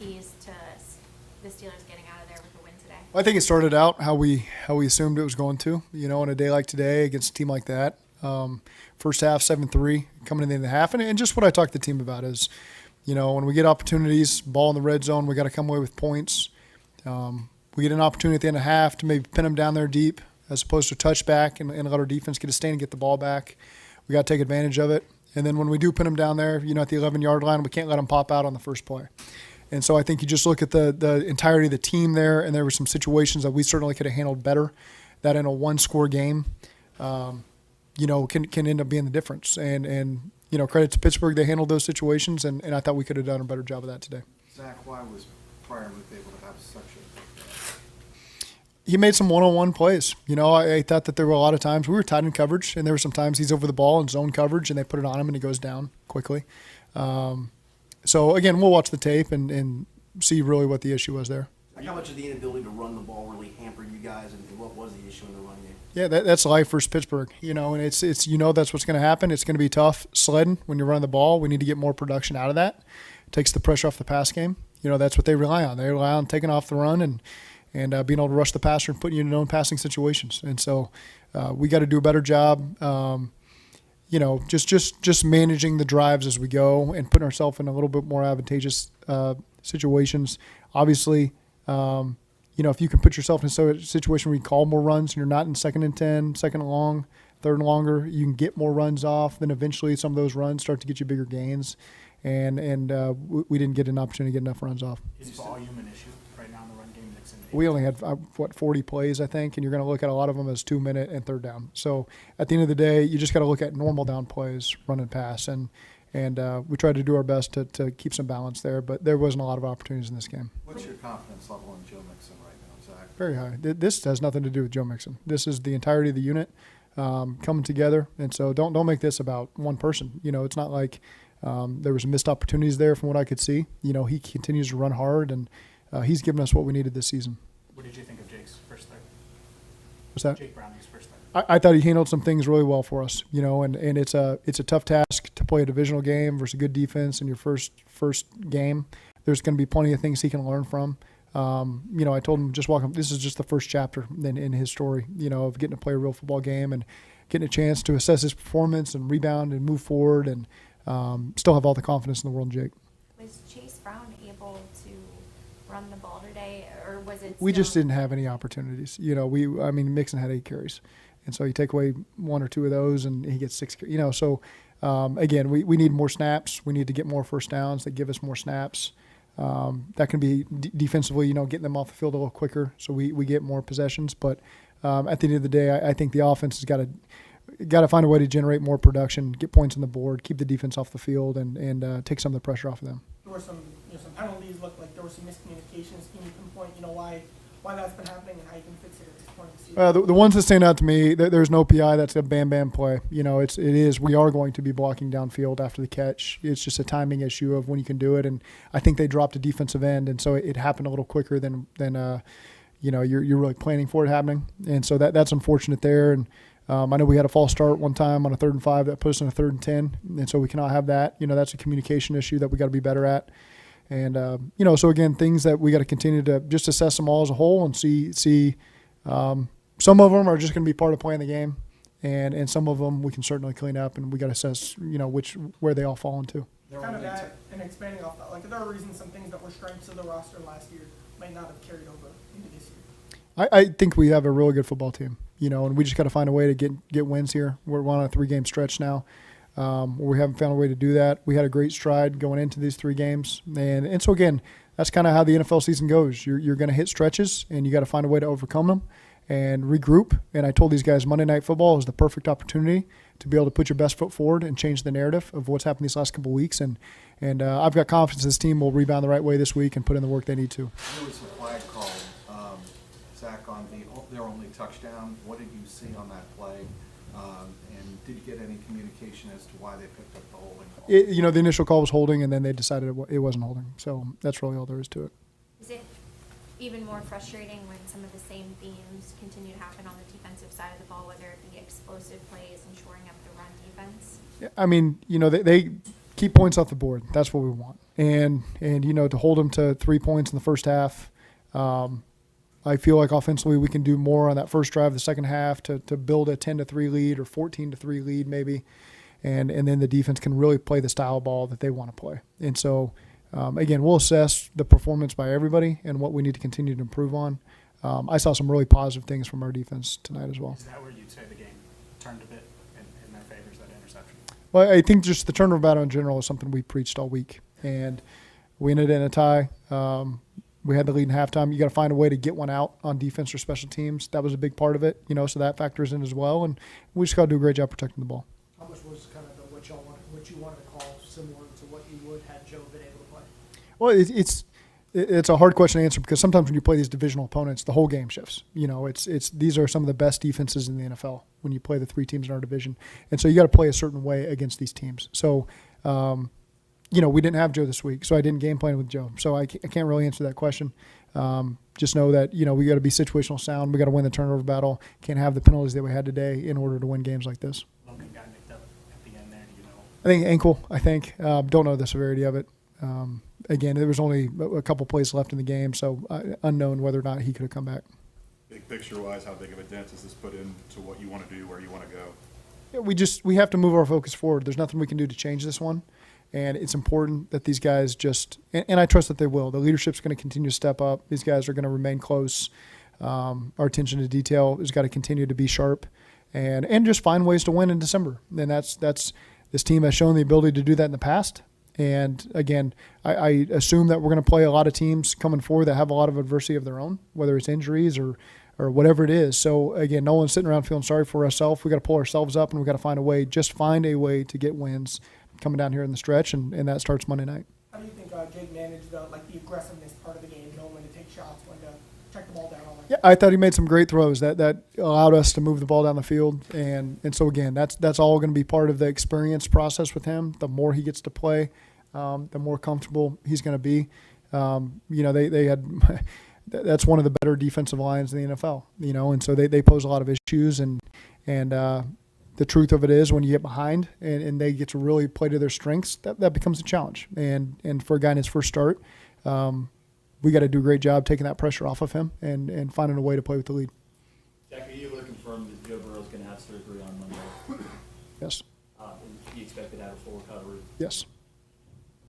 keys to the Steelers getting out of there with a win today? I think it started out how we assumed it was going to. On a day like today against a team like that. First half 7-3 coming in the end of the half, and just what I talked to the team about is, when we get opportunities, ball in the red zone, we got to come away with points. We get an opportunity at the end of half to maybe pin them down there deep, as opposed to a touchback and let our defense get a stand and get the ball back. We got to take advantage of it. And then when we do pin them down there, at the 11-yard line, we can't let them pop out on the first play. And so I think you just look at the entirety of the team there, and there were some situations that we certainly could have handled better. That in a one-score game, can end up being the difference. And credit to Pittsburgh, they handled those situations, and I thought we could have done a better job of that today. Zach, why was Freiermuth able to have such a he made some one-on-one plays. I thought that there were a lot of times we were tight in coverage, and there were some times he's over the ball in zone coverage, and they put it on him, and he goes down quickly. So, again, we'll watch the tape and see really what the issue was there. How much of the inability to run the ball really hampered you guys, and what was the issue in the run game? Yeah, that's life versus Pittsburgh, and it's that's what's going to happen. It's going to be tough sledding when you're running the ball. We need to get more production out of that. It takes the pressure off the pass game. That's what they rely on. They rely on taking off the run and being able to rush the passer and putting you in known passing situations. And so we got to do a better job, just managing the drives as we go and putting ourselves in a little bit more advantageous situations. Obviously, if you can put yourself in a situation where you call more runs and you're not in 2nd and 10, 2nd and long, 3rd and longer, you can get more runs off. Then eventually some of those runs start to get you bigger gains. And we didn't get an opportunity to get enough runs off. Is volume an issue right now in the run game? We only had, 40 plays, I think, and you're going to look at a lot of them as 2-minute and 3rd down. So at the end of the day, you just got to look at normal down plays, run and pass. And we tried to do our best to keep some balance there, but there wasn't a lot of opportunities in this game. What's your confidence level in Joe Mixon right now, Zach? Very high. This has nothing to do with Joe Mixon. This is the entirety of the unit coming together. And so don't make this about one person. It's not like there was missed opportunities there from what I could see. He continues to run hard, and he's given us what we needed this season. What did you think of Jake's first third? What's that? Jake Browning's first third. I thought he handled some things really well for us, and it's a tough task to play a divisional game versus a good defense in your first game. There's going to be plenty of things he can learn from. I told him just walk him. This is just the first chapter in his story, of getting to play a real football game and getting a chance to assess his performance and rebound and move forward and still have all the confidence in the world, Jake. Was Chase Brown able to run the ball today, or was it? We just didn't have any opportunities. Mixon had 8 carries, and so you take away 1 or 2 of those, and he gets 6. So again, we need more snaps. We need to get more first downs that give us more snaps. That can be defensively, getting them off the field a little quicker, so we get more possessions. But at the end of the day, I think the offense has got to find a way to generate more production, get points on the board, keep the defense off the field, and take some of the pressure off of them. There were some penalties. Looked like there were some miscommunications. Can you pinpoint, why that's been happening and how you can fix it at this point in the season? The ones that stand out to me, there's no PI. That's a bam play. We are going to be blocking downfield after the catch. It's just a timing issue of when you can do it, and I think they dropped a defensive end, and so it happened a little quicker than you're really planning for it happening, and so that's unfortunate there. And I know we had a false start one time on a 3rd and 5 that put us in a 3rd and 10, and so we cannot have that. That's a communication issue that we got to be better at. And so again, things that we got to continue to just assess them all as a whole and see. Some of them are just going to be part of playing the game, and some of them we can certainly clean up, and we got to assess where they all fall into. Kind of that, and expanding off that, there are reasons some things that were strengths of the roster last year might not have carried over into this year. I think we have a really good football team, and we just got to find a way to get wins here. We're on a 3-game stretch now. We haven't found a way to do that. We had a great stride going into these 3 games. And so, again, that's kind of how the NFL season goes. You're going to hit stretches, and you got to find a way to overcome them and regroup. And I told these guys Monday Night Football is the perfect opportunity to be able to put your best foot forward and change the narrative of what's happened these last couple of weeks. And I've got confidence this team will rebound the right way this week and put in the work they need to. There was a flag call, Zach, on their only touchdown. What did you see on that play? And did you get any communication as to why they picked up the holding call? The initial call was holding, and then they decided it wasn't holding. So that's really all there is to it. Is it even more frustrating when some of the same themes continue to happen on the defensive side of the ball, whether it be explosive plays and shoring up the run defense? They keep points off the board. That's what we want. And to hold them to 3 points in the first half. I feel like offensively we can do more on that first drive of the second half to build a 10-3 lead or 14-3 lead maybe. And then the defense can really play the style of ball that they want to play. And so, again, we'll assess the performance by everybody and what we need to continue to improve on. I saw some really positive things from our defense tonight as well. Is that where you'd say the game turned a bit in their favor, is that interception? Well, I think just the turnover battle in general is something we preached all week. And we ended in a tie. We had the lead in halftime. You got to find a way to get one out on defense or special teams. That was a big part of it, so that factors in as well. And we just got to do a great job protecting the ball. How much was kind of what you wanted to call similar to what you would had Joe been able to play? Well, it's a hard question to answer because sometimes when you play these divisional opponents, the whole game shifts. These are some of the best defenses in the NFL when you play the 3 teams in our division, and so you got to play a certain way against these teams. So, we didn't have Joe this week, so I didn't game plan with Joe. So I can't really answer that question. Just know that we got to be situational sound. We got to win the turnover battle. Can't have the penalties that we had today in order to win games like this. Logan got nicked up at the end there, do you know? I think ankle. Don't know the severity of it. Again, there was only a couple plays left in the game, so unknown whether or not he could have come back. Big picture-wise, how big of a dent does this put into what you want to do, where you want to go? Yeah, we have to move our focus forward. There's nothing we can do to change this one, and it's important that these guys and I trust that they will. The leadership's going to continue to step up. These guys are going to remain close. Our attention to detail has got to continue to be sharp, and just find ways to win in December. And that's this team has shown the ability to do that in the past. And again, I assume that we're going to play a lot of teams coming forward that have a lot of adversity of their own, whether it's injuries or whatever it is. So again, no one's sitting around feeling sorry for ourselves. We got to pull ourselves up, and we got to find a way to get wins coming down here in the stretch, and that starts Monday night. How do you think Jake managed the aggressiveness part of the game, knowing when to take shots, when to check the ball down? All that? Yeah, I thought he made some great throws that allowed us to move the ball down the field, and so again, that's all going to be part of the experience process with him. The more he gets to play, the more comfortable he's going to be. They had that's one of the better defensive lines in the NFL. And so they pose a lot of issues, and the truth of it is when you get behind and they get to really play to their strengths, that becomes a challenge. And for a guy in his first start, we got to do a great job taking that pressure off of him and finding a way to play with the lead. Jack, are you able to confirm that Joe Burrow's going to have surgery on Monday? Yes. Do you expect to have a full recovery? Yes.